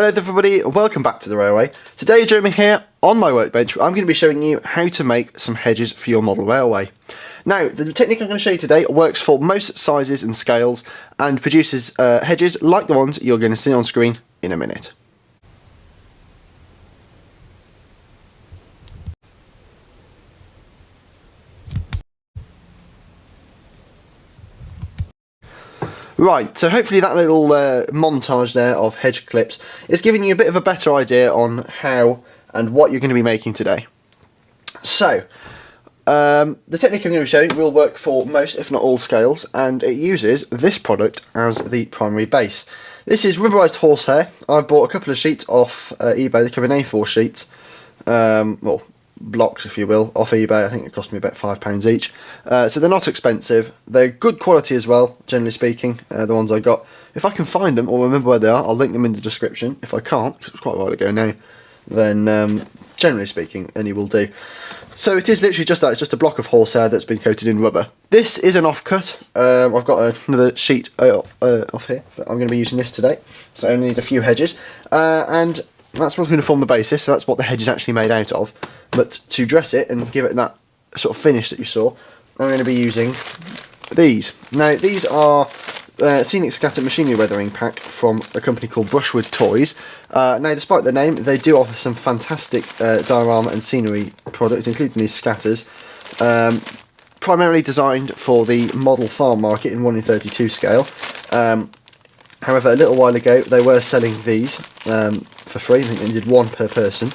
Hello there everybody, welcome back to the railway. Today Jeremy here on my workbench. I'm going to be showing you how to make some hedges for your model railway. Now the technique I'm going to show you today works for most sizes and scales and produces hedges like the ones you're going to see on screen in a minute. Right, so hopefully that little montage there of hedge clips is giving you a bit of a better idea on how and what you're going to be making today. So, the technique I'm going to be showing will work for most, if not all, scales, and it uses this product as the primary base. This is rubberized horsehair. I bought a couple of sheets off eBay. They come in A4 sheets, well, blocks if you will, off eBay. I think it cost me about £5 each. So they're not expensive. They're good quality as well, generally speaking, the ones I got. If I can find them or remember where they are, I'll link them in the description. If I can't, because it was quite a while ago now, then generally speaking, any will do. So it is literally just that. It's just a block of horsehair that's been coated in rubber. This is an offcut. I've got another sheet off here, but I'm going to be using this today. So I only need a few hedges. And that's what's going to form the basis, so that's what the hedge is actually made out of. But to dress it and give it that sort of finish that you saw, I'm going to be using these. Now these are Scenic Scatter Machinery Weathering Pack from a company called Brushwood Toys. Now despite the name, they do offer some fantastic diorama and scenery products, including these scatters. Primarily designed for the model farm market in 1:32 scale. However, a little while ago they were selling these for free. I think they did one per person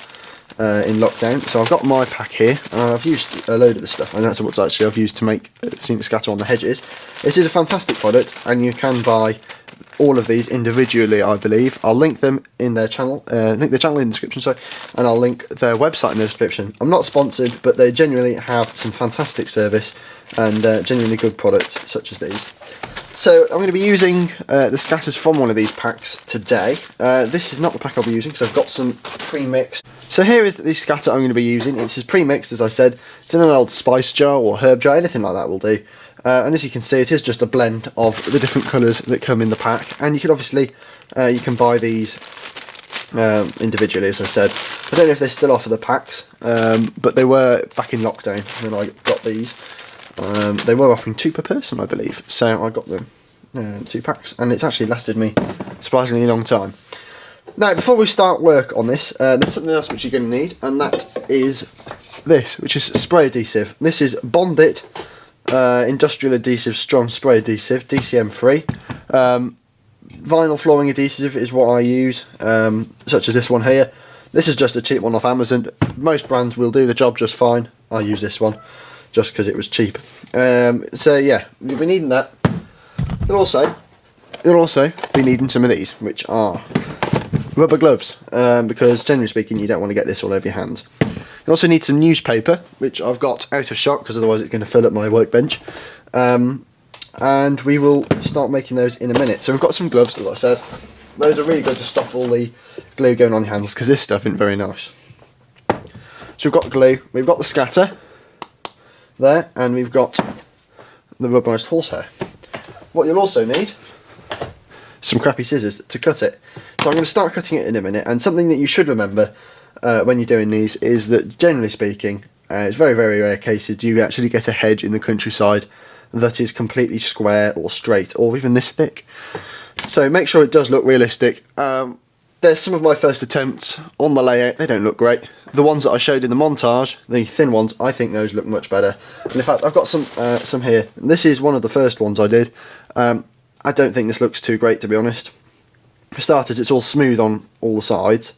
in lockdown. So I've got my pack here, and I've used a load of the stuff, and that's what actually I've used to make Scenic Scatter on the hedges. It is a fantastic product, and you can buy all of these individually, I believe. I'll link them in their channel, link their channel in the description, sorry, and I'll link their website in the description. I'm not sponsored, but they genuinely have some fantastic service and genuinely good products such as these. So I'm going to be using the scatters from one of these packs today. This is not the pack I'll be using because I've got some pre-mixed. So here is the scatter I'm going to be using. It's pre-mixed, as I said. It's in an old spice jar or herb jar, anything like that will do. And as you can see, it is just a blend of the different colours that come in the pack. And you can obviously, you can buy these individually, as I said. I don't know if they still offer the packs, but they were back in lockdown when I got these. They were offering 2 per person, I believe, so I got them 2 packs, and it's actually lasted me a surprisingly long time. Now, before we start work on this, there's something else which you're going to need, and that is this, which is spray adhesive. This is Bondit Industrial Adhesive Strong Spray Adhesive, DCM free. Vinyl flooring adhesive is what I use, such as this one here. This is just a cheap one off Amazon. Most brands will do the job just fine. I use this one just because it was cheap. So yeah, you'll be needing that. You'll also be needing some of these, which are rubber gloves, because generally speaking you don't want to get this all over your hands. You also need some newspaper, which I've got out of stock because otherwise it's going to fill up my workbench. And we will start making those in a minute. So we've got some gloves, as I said. Those are really good to stop all the glue going on your hands because this stuff isn't very nice. So we've got glue, we've got the scatter there, and we've got the rubberized horsehair. What you'll also need, some crappy scissors to cut it. So I'm going to start cutting it in a minute, and something that you should remember when you're doing these is that generally speaking, it's very, very rare cases do you actually get a hedge in the countryside that is completely square or straight or even this thick. So make sure it does look realistic. There's some of my first attempts on the layout, they don't look great. The ones that I showed in the montage, the thin ones, I think those look much better. And in fact, I've got some here. This is one of the first ones I did. I don't think this looks too great, to be honest. For starters, it's all smooth on all the sides.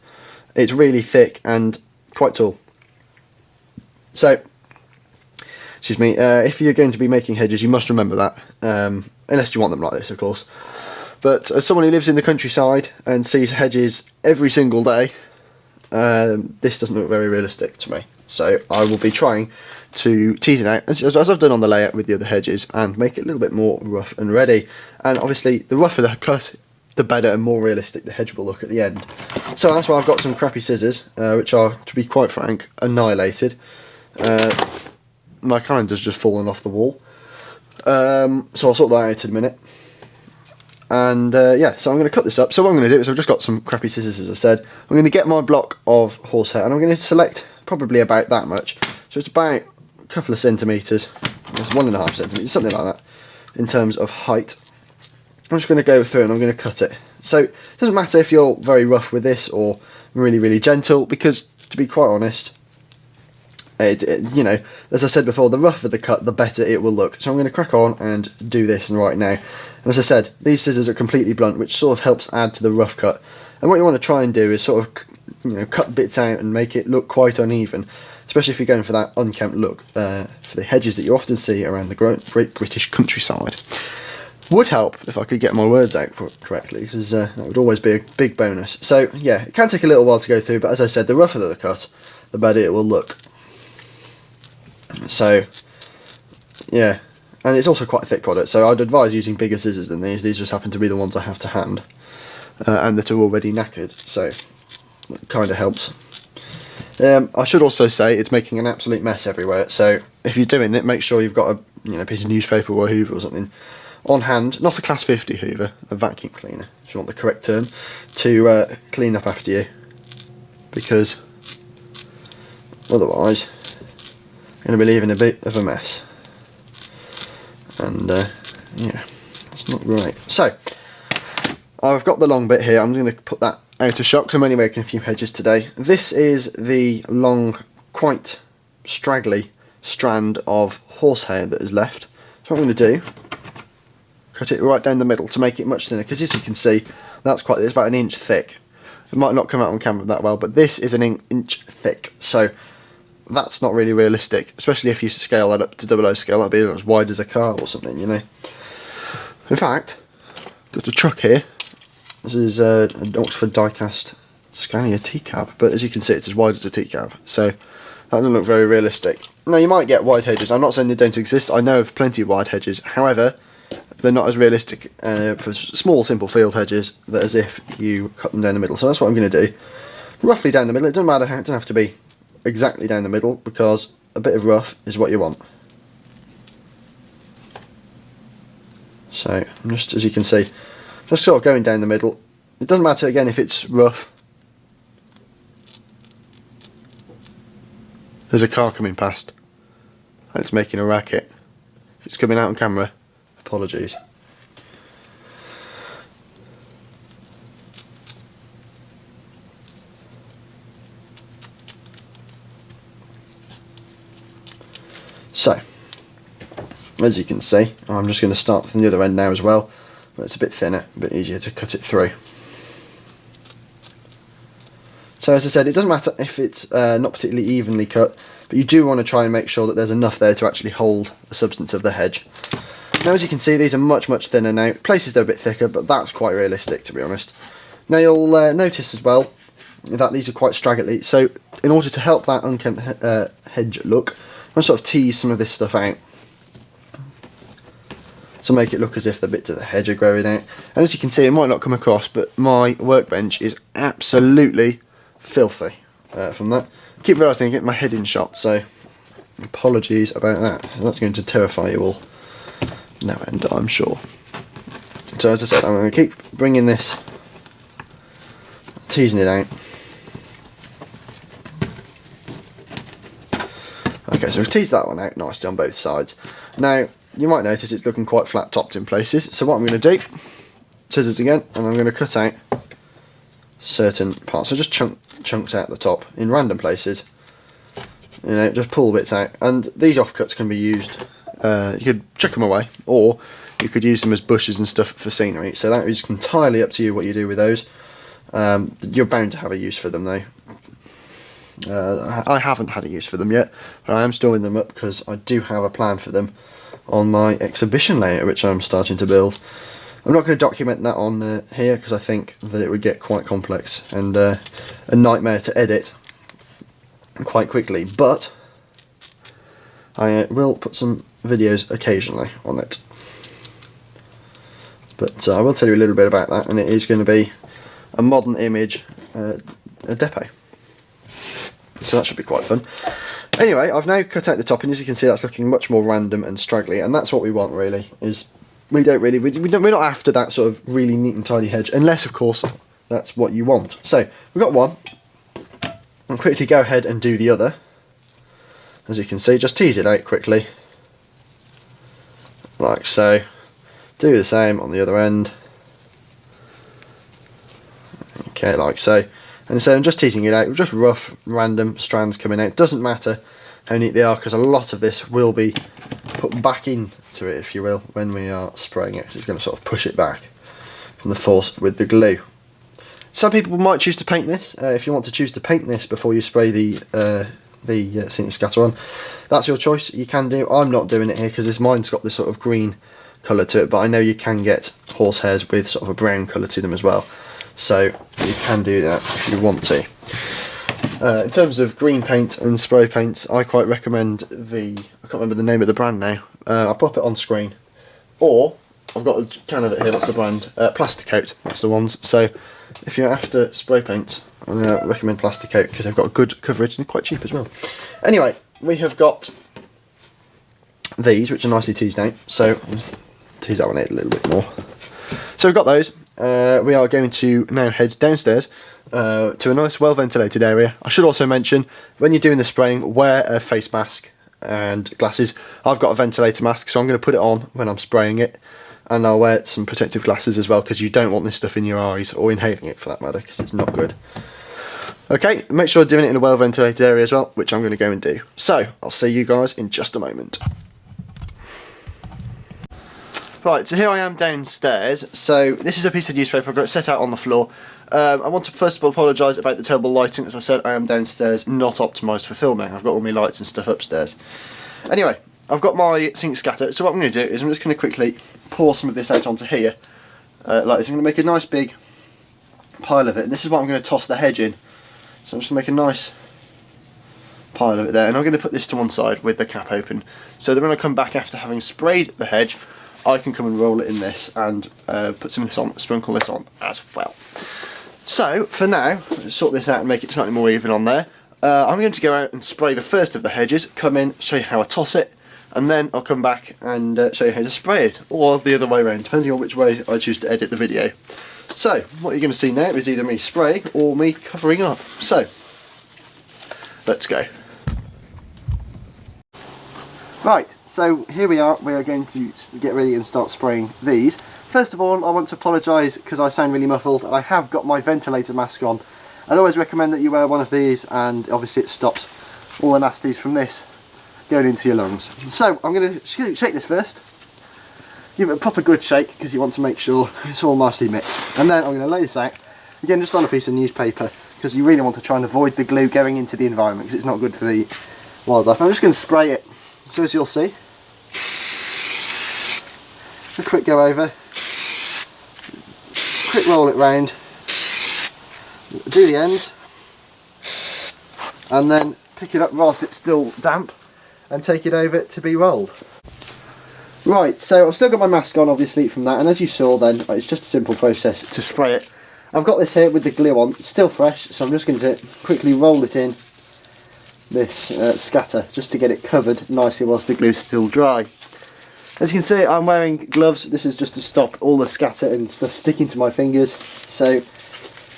It's really thick and quite tall. So, excuse me, if you're going to be making hedges, you must remember that. Unless you want them like this, of course. But as someone who lives in the countryside and sees hedges every single day, this doesn't look very realistic to me. So I will be trying to tease it out, as I've done on the layout with the other hedges, and make it a little bit more rough and ready. And obviously, the rougher the cut, the better and more realistic the hedge will look at the end. So that's why I've got some crappy scissors, which are, to be quite frank, annihilated. My calendar's just fallen off the wall. So I'll sort that out in a minute. And yeah, so I'm going to cut this up. So what I'm going to do is I've just got some crappy scissors, as I said. I'm going to get my block of horsehair and I'm going to select probably about that much. So it's about a couple of centimetres, it's 1.5 centimetres, something like that, in terms of height. I'm just going to go through and I'm going to cut it. So it doesn't matter if you're very rough with this or really, really gentle, because to be quite honest, you know, as I said before, the rougher the cut, the better it will look. So I'm going to crack on and do this right now. And as I said, these scissors are completely blunt, which sort of helps add to the rough cut. And what you want to try and do is sort of, you know, cut bits out and make it look quite uneven, especially if you're going for that unkempt look for the hedges that you often see around the Great British countryside. Would help if I could get my words out correctly, because that would always be a big bonus. So yeah, it can take a little while to go through, but as I said, the rougher the cut, the better it will look. So yeah, and it's also quite a thick product, so I'd advise using bigger scissors than these. These just happen to be the ones I have to hand, and that are already knackered, so it kind of helps. I should also say it's making an absolute mess everywhere, so if you're doing it, make sure you've got a piece of newspaper or a hoover or something on hand, not a class 50 hoover, a vacuum cleaner, if you want the correct term, to clean up after you, because otherwise you're going to be leaving a bit of a mess, and yeah, it's not right. So I've got the long bit here. I'm going to put that out of shot because I'm only making a few hedges today. This is the long, quite straggly strand of horsehair that is left. So what I'm going to do, cut it right down the middle to make it much thinner, because as you can see, it's about 1 inch thick. It might not come out on camera that well, but this is 1 inch thick, so that's not really realistic, especially if you scale that up to 00 scale. That'd be as wide as a car or something, you know. In fact, got a truck here. This is an Oxford diecast Scania T-cab, but as you can see, it's as wide as a T-cab, so that doesn't look very realistic. Now, you might get wide hedges. I'm not saying they don't exist. I know of plenty of wide hedges. However, they're not as realistic for small, simple field hedges as if you cut them down the middle. So that's what I'm going to do. Roughly down the middle. It doesn't matter. It doesn't have to be exactly down the middle, because a bit of rough is what you want. So I'm just, as you can see, just sort of going down the middle. It doesn't matter again if it's rough. There's a car coming past and it's making a racket. If it's coming out on camera, apologies. So, as you can see, I'm just going to start from the other end now as well, but it's a bit thinner, a bit easier to cut it through. So as I said, it doesn't matter if it's not particularly evenly cut, but you do want to try and make sure that there's enough there to actually hold the substance of the hedge. Now, as you can see, these are much, much thinner now. Places they're a bit thicker, but that's quite realistic, to be honest. Now, you'll notice as well that these are quite straggly, so in order to help that unkempt hedge look, I'm going to sort of tease some of this stuff out to make it look as if the bits of the hedge are growing out. And as you can see, it might not come across, but my workbench is absolutely filthy from that. I keep realising I get my head in shot, so apologies about that. That's going to terrify you all. No end, I'm sure. So as I said, I'm going to keep bringing this, teasing it out. Okay, so we've teased that one out nicely on both sides. Now, you might notice it's looking quite flat topped in places, so what I'm going to do, scissors again, and I'm going to cut out certain parts, so just chunks out the top in random places, you know, just pull bits out. And these offcuts can be used, you could chuck them away, or you could use them as bushes and stuff for scenery, so that is entirely up to you what you do with those. You're bound to have a use for them though. I haven't had a use for them yet, but I am storing them up because I do have a plan for them on my exhibition layout, which I'm starting to build. I'm not going to document that on here because I think that it would get quite complex and a nightmare to edit quite quickly, but I will put some videos occasionally on it. But I will tell you a little bit about that, and it is going to be a modern image a depot. So that should be quite fun. Anyway, I've now cut out the top, and as you can see, that's looking much more random and straggly, and that's what we want really, is we don't really, we're not after that sort of really neat and tidy hedge, unless of course that's what you want. So we've got one. I'll quickly go ahead and do the other. As you can see, just tease it out quickly, like so. Do the same on the other end. Okay, like so. And so I'm just teasing it out with just rough, random strands coming out. Doesn't matter how neat they are, because a lot of this will be put back into it, if you will, when we are spraying it, because it's going to sort of push it back from the force with the glue. Some people might choose to paint this. If you want to choose to paint this before you spray the Scenic Scatter on, that's your choice. You can do. I'm not doing it here because mine's got this sort of green colour to it, but I know you can get horsehairs with sort of a brown colour to them as well, so you can do that if you want to. In terms of green paint and spray paints, I quite recommend I can't remember the name of the brand now, I'll pop it on screen, or I've got a can of it here. What's the brand? Plasticoat, that's the ones. So if you're after spray paints, I'm going to recommend Plasticoat because they've got good coverage and quite cheap as well. Anyway, we have got these, which are nicely teased out, so tease that one out a little bit more. So we've got those. We are going to now head downstairs to a nice well ventilated area. I should also mention, when you're doing the spraying, wear a face mask and glasses. I've got a ventilator mask, so I'm going to put it on when I'm spraying it, and I'll wear some protective glasses as well, because you don't want this stuff in your eyes, or inhaling it for that matter, because it's not good. Okay, make sure you're doing it in a well ventilated area as well, which I'm going to go and do. So I'll see you guys in just a moment. Right, so here I am downstairs. So this is a piece of newspaper I've got set out on the floor. I want to first of all apologise about the terrible lighting. As I said, I am downstairs, not optimised for filming. I've got all my lights and stuff upstairs. Anyway, I've got my Scenic Scatter. So what I'm going to do is I'm just going to quickly pour some of this out onto here. Like this. I'm going to make a nice big pile of it. And this is what I'm going to toss the hedge in. So I'm just going to make a nice pile of it there. And I'm going to put this to one side with the cap open. So that when I come back after having sprayed the hedge, I can come and roll it in this and put some of this on, sprinkle this on as well. So for now, sort this out and make it slightly more even on there. I'm going to go out and spray the first of the hedges, come in, show you how I toss it, and then I'll come back and show you how to spray it, or the other way around, depending on which way I choose to edit the video. So what you're going to see now is either me spraying or me covering up. So let's go. Right, so here we are going to get ready and start spraying these. First of all, I want to apologise because I sound really muffled. I have got my ventilator mask on. I'd always recommend that you wear one of these, and obviously it stops all the nasties from this going into your lungs. So I'm going to shake this first, give it a proper good shake because you want to make sure it's all nicely mixed. And then I'm going to lay this out, again just on a piece of newspaper, because you really want to try and avoid the glue going into the environment because it's not good for the wildlife. I'm just going to spray it. So as you'll see, a quick go over, quick roll it round, do the ends, and then pick it up whilst it's still damp and take it over to be rolled. Right, so I've still got my mask on obviously from that, and as you saw then, it's just a simple process to spray it. I've got this here with the glue on, it's still fresh, so I'm just going to quickly roll it in this scatter just to get it covered nicely whilst the glue's still dry. As you can see, I'm wearing gloves. This is just to stop all the scatter and stuff sticking to my fingers, so I'm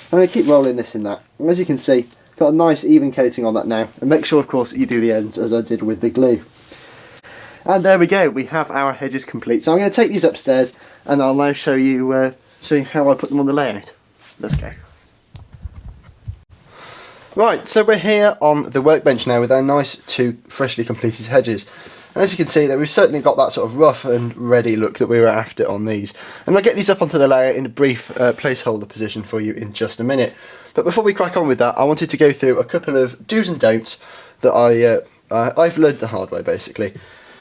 going to keep rolling this in that. And as you can see, got a nice even coating on that now, and make sure of course you do the ends as I did with the glue. And there we go, we have our hedges complete. So I'm going to take these upstairs and I'll now show you how I put them on the layout. Let's go. Right, so we're here on the workbench now with our nice two freshly completed hedges. And as you can see, that we've certainly got that sort of rough and ready look that we were after on these. And I'll get these up onto the layout in a brief placeholder position for you in just a minute. But before we crack on with that, I wanted to go through a couple of do's and don'ts that I've learned the hard way basically.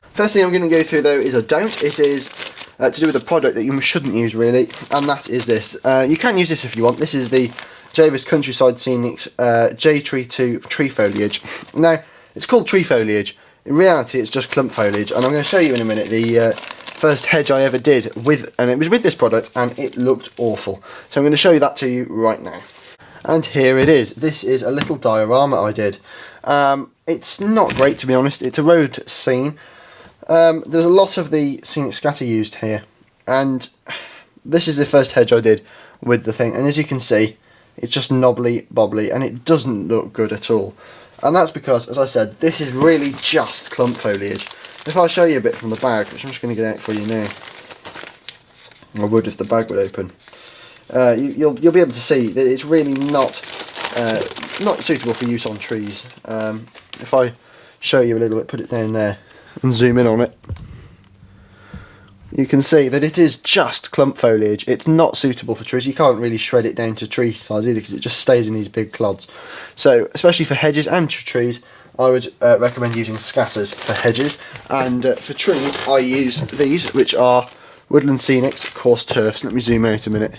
First thing I'm going to go through though is a don't. It is to do with a product that you shouldn't use really, and that is this. You can use this if you want. This is the Javis Countryside Scenics J-Tree 2 tree foliage. Now, it's called tree foliage. In reality, it's just clump foliage, and I'm going to show you in a minute the first hedge I ever did with, and it was with this product, and it looked awful. So I'm going to show you that to you right now. And here it is. This is a little diorama I did. It's not great, to be honest. It's a road scene. There's a lot of the Scenic Scatter used here. And this is the first hedge I did with the thing, and as you can see, it's just knobbly bobbly and it doesn't look good at all. And that's because, as I said, this is really just clump foliage. If I show you a bit from the bag, which I'm just going to get out for you now, I would if the bag would open, you'll be able to see that it's really not suitable for use on trees. If I show you a little bit, put it down there and zoom in on it, you can see that it is just clump foliage. It's not suitable for trees. You can't really shred it down to tree size either because it just stays in these big clods. So especially for hedges and trees, I would recommend using scatters for hedges, and for trees I use these, which are Woodland Scenics Coarse Turfs. Let me zoom out a minute.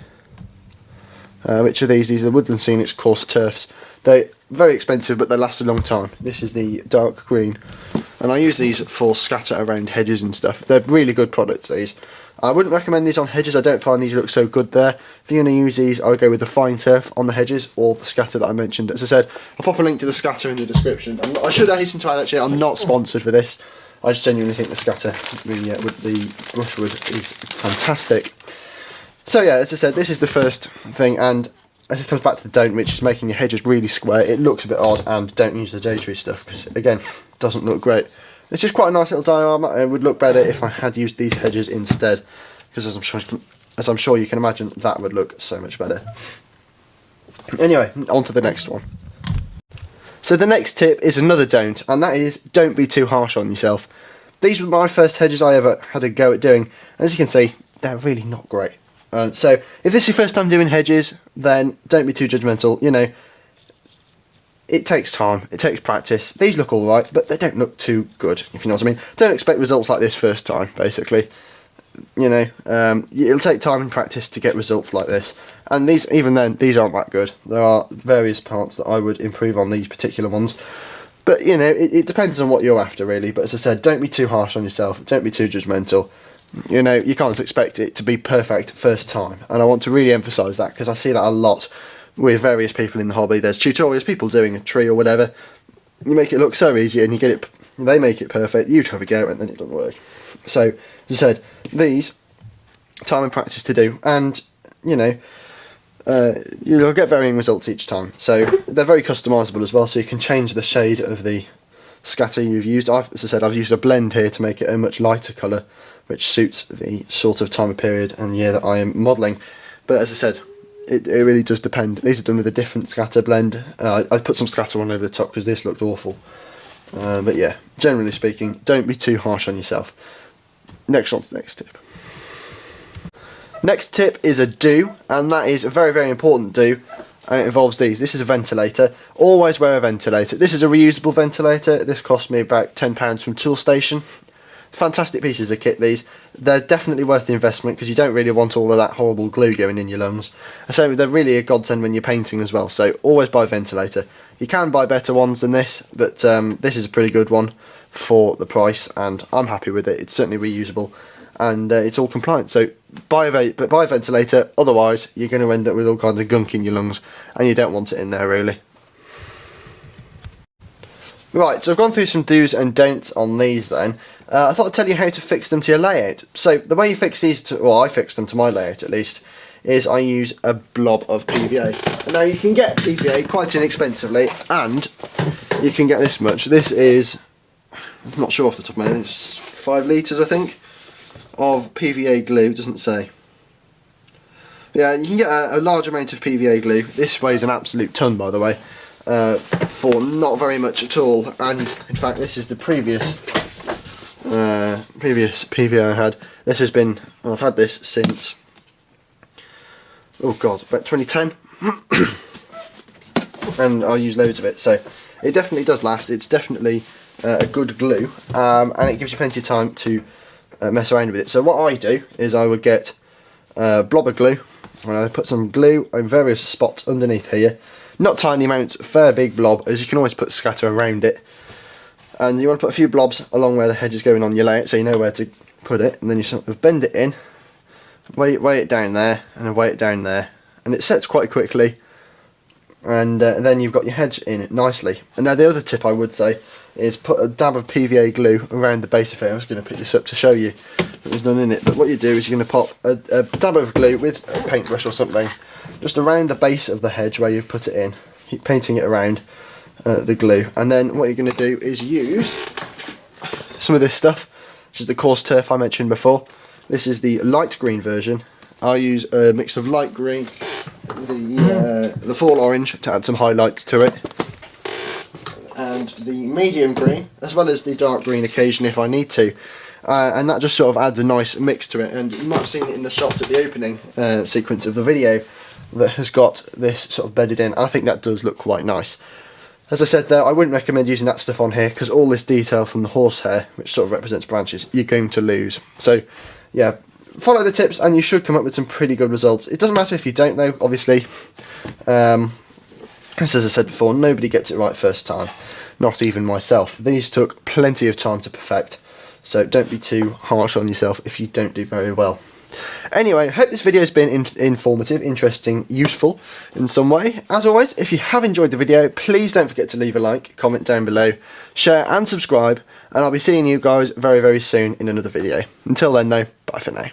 Which are these? These are the Woodland Scenics Coarse Turfs. They're very expensive, but they last a long time. This is the dark green, and I use these for scatter around hedges and stuff. They're really good products, these. I wouldn't recommend these on hedges. I don't find these look so good there. If you're going to use these, I would go with the fine turf on the hedges or the scatter that I mentioned. As I said, I'll pop a link to the scatter in the description. I should hasten to add, actually, I'm not sponsored for this. I just genuinely think the scatter with the brushwood is fantastic. So yeah, as I said, this is the first thing, and as it comes back to the don't, which is making your hedges really square, it looks a bit odd, and don't use the J-tree stuff because, again, it doesn't look great. It's just quite a nice little diorama, and it would look better if I had used these hedges instead, because as I'm sure you can imagine, that would look so much better. Anyway, on to the next one. So the next tip is another don't, and that is don't be too harsh on yourself. These were my first hedges I ever had a go at doing, and as you can see, they're really not great. So if this is your first time doing hedges, then don't be too judgmental. You know, it takes time, it takes practice. These look alright, but they don't look too good, if you know what I mean. Don't expect results like this first time, basically. You know, it'll take time and practice to get results like this. And these, even then, these aren't that good. There are various parts that I would improve on these particular ones. But, you know, it depends on what you're after, really. But as I said, don't be too harsh on yourself. Don't be too judgmental. You know, you can't expect it to be perfect first time. And I want to really emphasise that, because I see that a lot with various people in the hobby. There's tutorials, people doing a tree or whatever. You make it look so easy and you get it, they make it perfect. You have a go and then it doesn't work. So, as I said, these, time and practice to do. And, you know, you'll get varying results each time. So they're very customisable as well, so you can change the shade of the scatter you've used. As I said, I've used a blend here to make it a much lighter colour, which suits the sort of time of period and year that I am modelling. But as I said, it really does depend. These are done with a different scatter blend. I put some scatter on over the top because this looked awful. But yeah, generally speaking, don't be too harsh on yourself. Next on to the next tip. Next tip is a do, and that is a very, very important do, and it involves these. This is a ventilator. Always wear a ventilator. This is a reusable ventilator. This cost me about £10 from Toolstation. Fantastic pieces of kit, these. They're definitely worth the investment because you don't really want all of that horrible glue going in your lungs. So they're really a godsend when you're painting as well, so always buy a ventilator. You can buy better ones than this, but this is a pretty good one for the price, and I'm happy with it. It's certainly reusable, and it's all compliant. So buy a ventilator, otherwise you're going to end up with all kinds of gunk in your lungs, and you don't want it in there really. Right, so I've gone through some do's and don'ts on these then. I thought I'd tell you how to fix them to your layout. So the way you fix these, well, I fix them to my layout at least, is I use a blob of PVA. Now you can get PVA quite inexpensively, and you can get this much. This is, I'm not sure off the top of my head, it's 5 litres I think, of PVA glue, it doesn't say. Yeah, you can get a large amount of PVA glue. This weighs an absolute ton, by the way, for not very much at all. And in fact, this is the previous PVA I had. This has been, well, I've had this since, oh god, about 2010, and I use loads of it. So it definitely does last. It's definitely a good glue, and it gives you plenty of time to mess around with it. So what I do is I would get a blob of glue, and I put some glue in various spots underneath here. Not tiny amounts, fair big blob, as you can always put scatter around it. And you want to put a few blobs along where the hedge is going on your layout, so you know where to put it, and then you sort of bend it in, weigh it down there, and then weigh it down there, and it sets quite quickly. and then you've got your hedge in nicely. And now the other tip I would say is put a dab of PVA glue around the base of it. I was going to pick this up to show you that there's none in it, but what you do is you're going to pop a dab of glue with a paintbrush or something just around the base of the hedge where you've put it in. Keep painting it around the glue, and then what you're going to do is use some of this stuff, which is the coarse turf I mentioned before. This is the light green version. I'll use a mix of light green, the fall orange to add some highlights to it, and the medium green, as well as the dark green occasionally if I need to. And that just sort of adds a nice mix to it, and you might have seen it in the shots at the opening sequence of the video that has got this sort of bedded in. I think that does look quite nice. As I said there, I wouldn't recommend using that stuff on here because all this detail from the horsehair, which sort of represents branches, you're going to lose. So yeah, follow the tips and you should come up with some pretty good results. It doesn't matter if you don't though, obviously. As I said before, nobody gets it right first time, not even myself. These took plenty of time to perfect, so don't be too harsh on yourself if you don't do very well. Anyway, hope this video has been informative, interesting, useful in some way. As always, if you have enjoyed the video, please don't forget to leave a like, comment down below, share and subscribe, and I'll be seeing you guys very, very soon in another video. Until then though, bye for now.